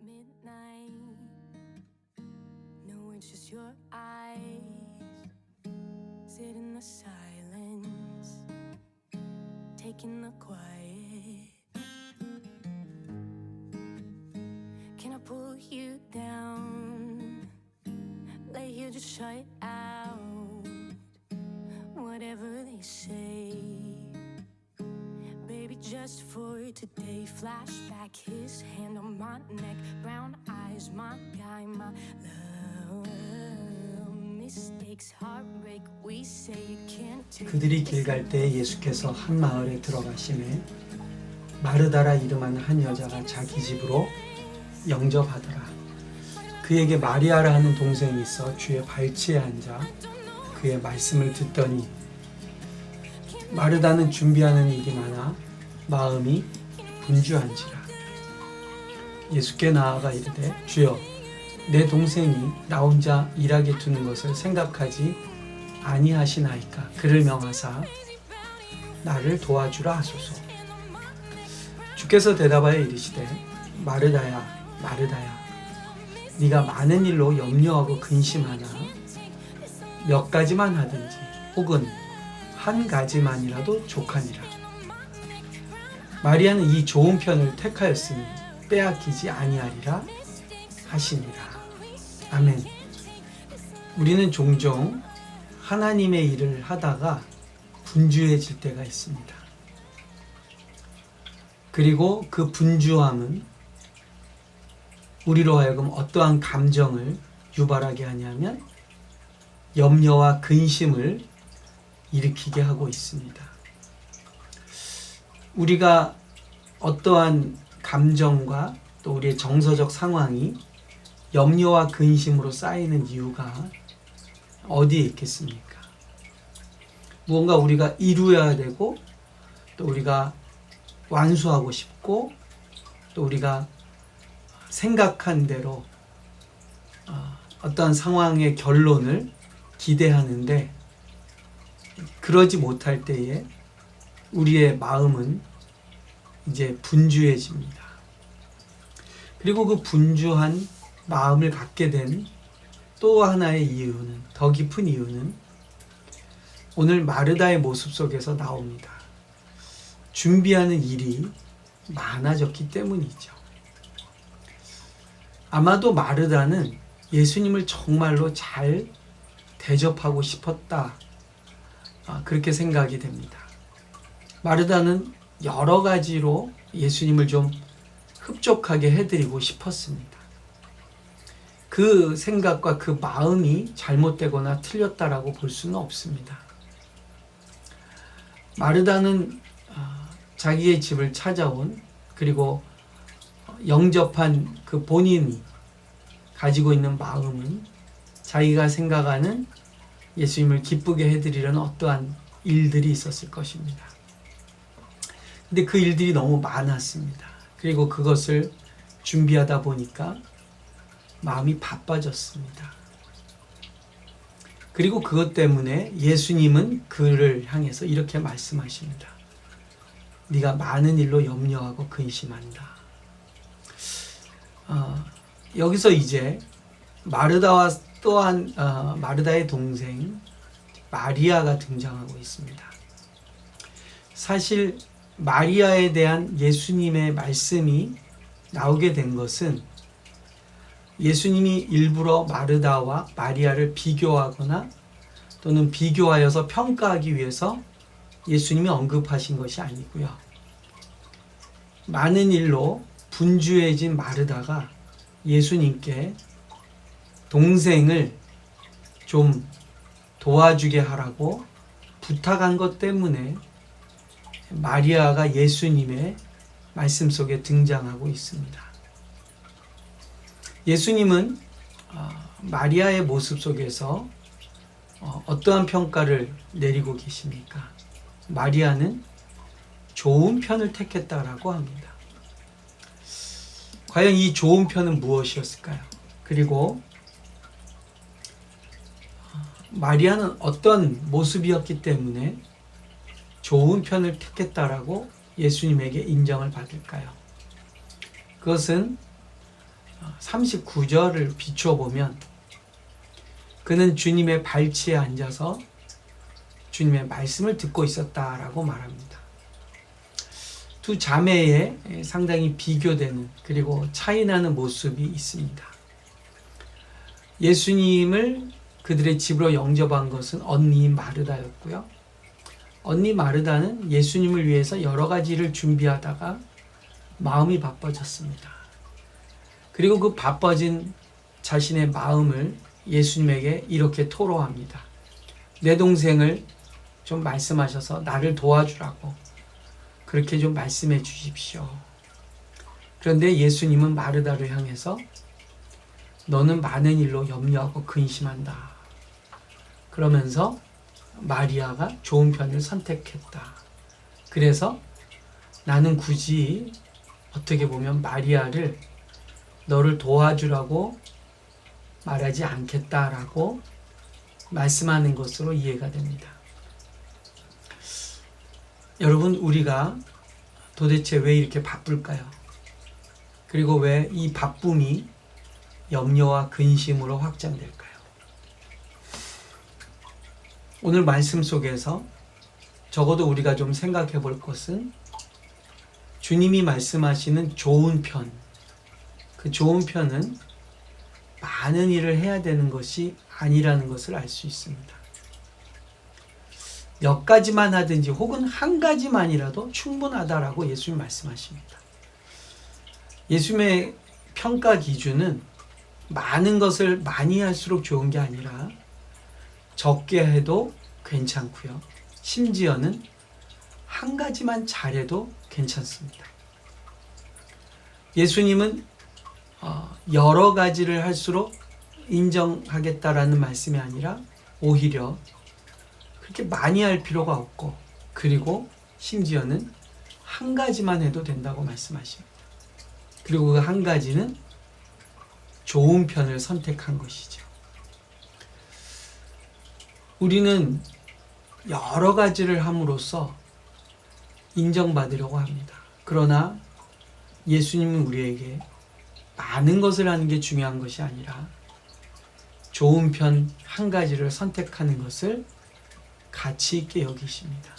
midnight. No, it's just your eyes. Sit in the silence, taking the quiet. Can I pull you down? Lay here, just shut out whatever they say. Baby, just for today. Flashback, his hand on my neck. Brown eyes, my guy, my love. Mistakes, heartbreak, we say you can't take. 그들이 길 갈 때 예수께서 한 마을에 들어가시매 마르다라 이름하는 한 여자가 자기 집으로 영접하더라. 그에게 마리아라 하는 동생이 있어 주의 발치에 앉아 그의 말씀을 듣더니 마르다는 준비하는 일이 많아 마음이 분주한지라. 예수께 나아가 이르되 주여 내 동생이 나 혼자 일하게 두는 것을 생각하지 아니하시나이까. 그를 명하사 나를 도와주라 하소서. 주께서 대답하여 이르시되 마르다야 마르다야 네가 많은 일로 염려하고 근심하나 몇 가지만 하든지 혹은 한 가지만이라도 족하니라. 마리아는 이 좋은 편을 택하였으니 빼앗기지 아니하리라 하시니라. 아멘. 우리는 종종 하나님의 일을 하다가 분주해질 때가 있습니다. 그리고 그 분주함은 우리로 하여금 어떠한 감정을 유발하게 하냐면 염려와 근심을 일으키게 하고 있습니다. 우리가 어떠한 감정과 또 우리의 정서적 상황이 염려와 근심으로 쌓이는 이유가 어디에 있겠습니까? 무언가 우리가 이루어야 되고 또 우리가 완수하고 싶고 또 우리가 생각한 대로 어떠한 상황의 결론을 기대하는데 그러지 못할 때에 우리의 마음은 이제 분주해집니다. 그리고 그 분주한 마음을 갖게 된 또 하나의 이유는, 더 깊은 이유는 오늘 마르다의 모습 속에서 나옵니다. 준비하는 일이 많아졌기 때문이죠. 아마도 마르다는 예수님을 정말로 잘 대접하고 싶었다. 그렇게 생각이 됩니다. 마르다는 여러 가지로 예수님을 좀 흡족하게 해드리고 싶었습니다. 그 생각과 그 마음이 잘못되거나 틀렸다라고 볼 수는 없습니다. 마르다는 자기의 집을 찾아온 그리고 영접한 그 본인이 가지고 있는 마음은 자기가 생각하는 예수님을 기쁘게 해드리려는 어떠한 일들이 있었을 것입니다. 근데 그 일들이 너무 많았습니다. 그리고 그것을 준비하다 보니까 마음이 바빠졌습니다. 그리고 그것 때문에 예수님은 그를 향해서 이렇게 말씀하십니다. 네가 많은 일로 염려하고 근심한다. 여기서 이제 마르다와 또한 마르다의 동생 마리아가 등장하고 있습니다. 사실 마리아에 대한 예수님의 말씀이 나오게 된 것은 예수님이 일부러 마르다와 마리아를 비교하거나 또는 비교하여서 평가하기 위해서 예수님이 언급하신 것이 아니고요. 많은 일로 분주해진 마르다가 예수님께 동생을 좀 도와주게 하라고 부탁한 것 때문에 마리아가 예수님의 말씀 속에 등장하고 있습니다. 예수님은 마리아의 모습 속에서 어떠한 평가를 내리고 계십니까? 마리아는 좋은 편을 택했다라고 합니다. 과연 이 좋은 편은 무엇이었을까요? 그리고 마리아는 어떤 모습이었기 때문에 좋은 편을 택했다라고 예수님에게 인정을 받을까요? 그것은 39절을 비추어 보면 그는 주님의 발치에 앉아서 주님의 말씀을 듣고 있었다라고 말합니다. 두 자매의 상당히 비교되는 그리고 차이나는 모습이 있습니다. 예수님을 그들의 집으로 영접한 것은 언니 마르다였고요. 언니 마르다는 예수님을 위해서 여러 가지를 준비하다가 마음이 바빠졌습니다. 그리고 그 바빠진 자신의 마음을 예수님에게 이렇게 토로합니다. 내 동생을 좀 말씀하셔서 나를 도와주라고 그렇게 좀 말씀해 주십시오. 그런데 예수님은 마르다를 향해서 너는 많은 일로 염려하고 근심한다. 그러면서 마리아가 좋은 편을 선택했다. 그래서 나는 굳이 어떻게 보면 마리아를 너를 도와주라고 말하지 않겠다라고 말씀하는 것으로 이해가 됩니다. 여러분, 우리가 도대체 왜 이렇게 바쁠까요? 그리고 왜 이 바쁨이 염려와 근심으로 확장될까요? 오늘 말씀 속에서 적어도 우리가 좀 생각해 볼 것은 주님이 말씀하시는 좋은 편, 그 좋은 편은 많은 일을 해야 되는 것이 아니라는 것을 알 수 있습니다. 몇 가지만 하든지 혹은 한 가지만이라도 충분하다라고 예수님 말씀하십니다. 예수님의 평가 기준은 많은 것을 많이 할수록 좋은 게 아니라 적게 해도 괜찮고요. 심지어는 한 가지만 잘해도 괜찮습니다. 예수님은 여러 가지를 할수록 인정하겠다라는 말씀이 아니라 오히려 그렇게 많이 할 필요가 없고 그리고 심지어는 한 가지만 해도 된다고 말씀하십니다. 그리고 그 한 가지는 좋은 편을 선택한 것이죠. 우리는 여러 가지를 함으로써 인정받으려고 합니다. 그러나 예수님은 우리에게 많은 것을 하는 게 중요한 것이 아니라 좋은 편 한 가지를 선택하는 것을 가치 있게 여기십니다.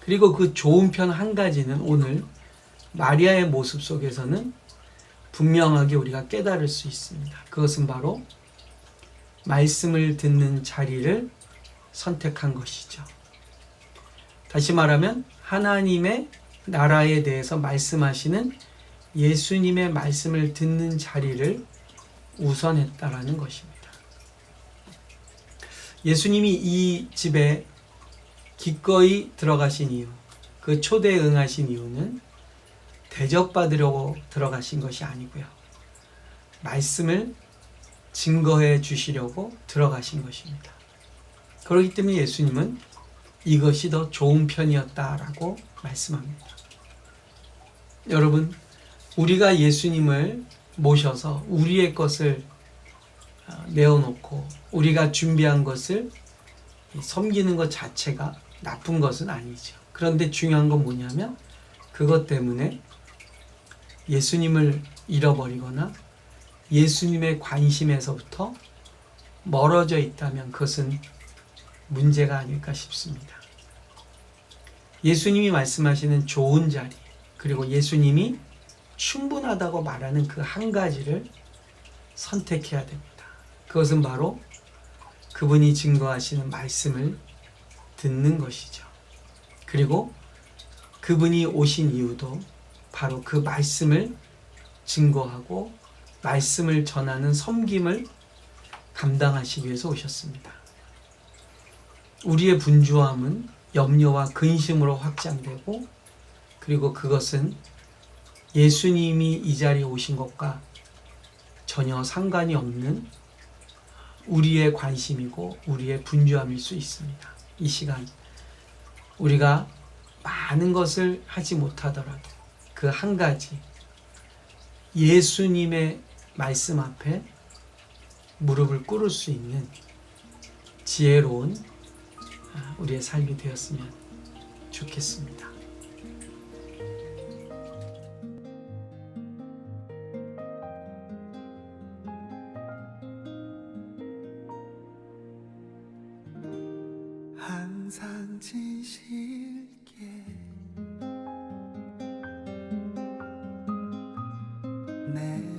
그리고 그 좋은 편 한 가지는 오늘 마리아의 모습 속에서는 분명하게 우리가 깨달을 수 있습니다. 그것은 바로 말씀을 듣는 자리를 선택한 것이죠. 다시 말하면 하나님의 나라에 대해서 말씀하시는 예수님의 말씀을 듣는 자리를 우선했다라는 것입니다. 예수님이 이 집에 기꺼이 들어가신 이유, 그 초대에 응하신 이유는 대접받으려고 들어가신 것이 아니고요. 말씀을 증거해 주시려고 들어가신 것입니다. 그렇기 때문에 예수님은 이것이 더 좋은 편이었다라고 말씀합니다. 여러분, 우리가 예수님을 모셔서 우리의 것을 내어놓고 우리가 준비한 것을 섬기는 것 자체가 나쁜 것은 아니죠. 그런데 중요한 건 뭐냐면 그것 때문에 예수님을 잃어버리거나 예수님의 관심에서부터 멀어져 있다면 그것은 문제가 아닐까 싶습니다. 예수님이 말씀하시는 좋은 자리, 그리고 예수님이 충분하다고 말하는 그 한 가지를 선택해야 됩니다. 그것은 바로 그분이 증거하시는 말씀을 듣는 것이죠. 그리고 그분이 오신 이유도 바로 그 말씀을 증거하고 말씀을 전하는 섬김을 감당하시기 위해서 오셨습니다. 우리의 분주함은 염려와 근심으로 확장되고 그리고 그것은 예수님이 이 자리에 오신 것과 전혀 상관이 없는 우리의 관심이고 우리의 분주함일 수 있습니다. 이 시간 우리가 많은 것을 하지 못하더라도 그 한 가지 예수님의 말씀 앞에 무릎을 꿇을 수 있는 지혜로운 우리의 삶이 되었으면 좋겠습니다. 항상 진실게 내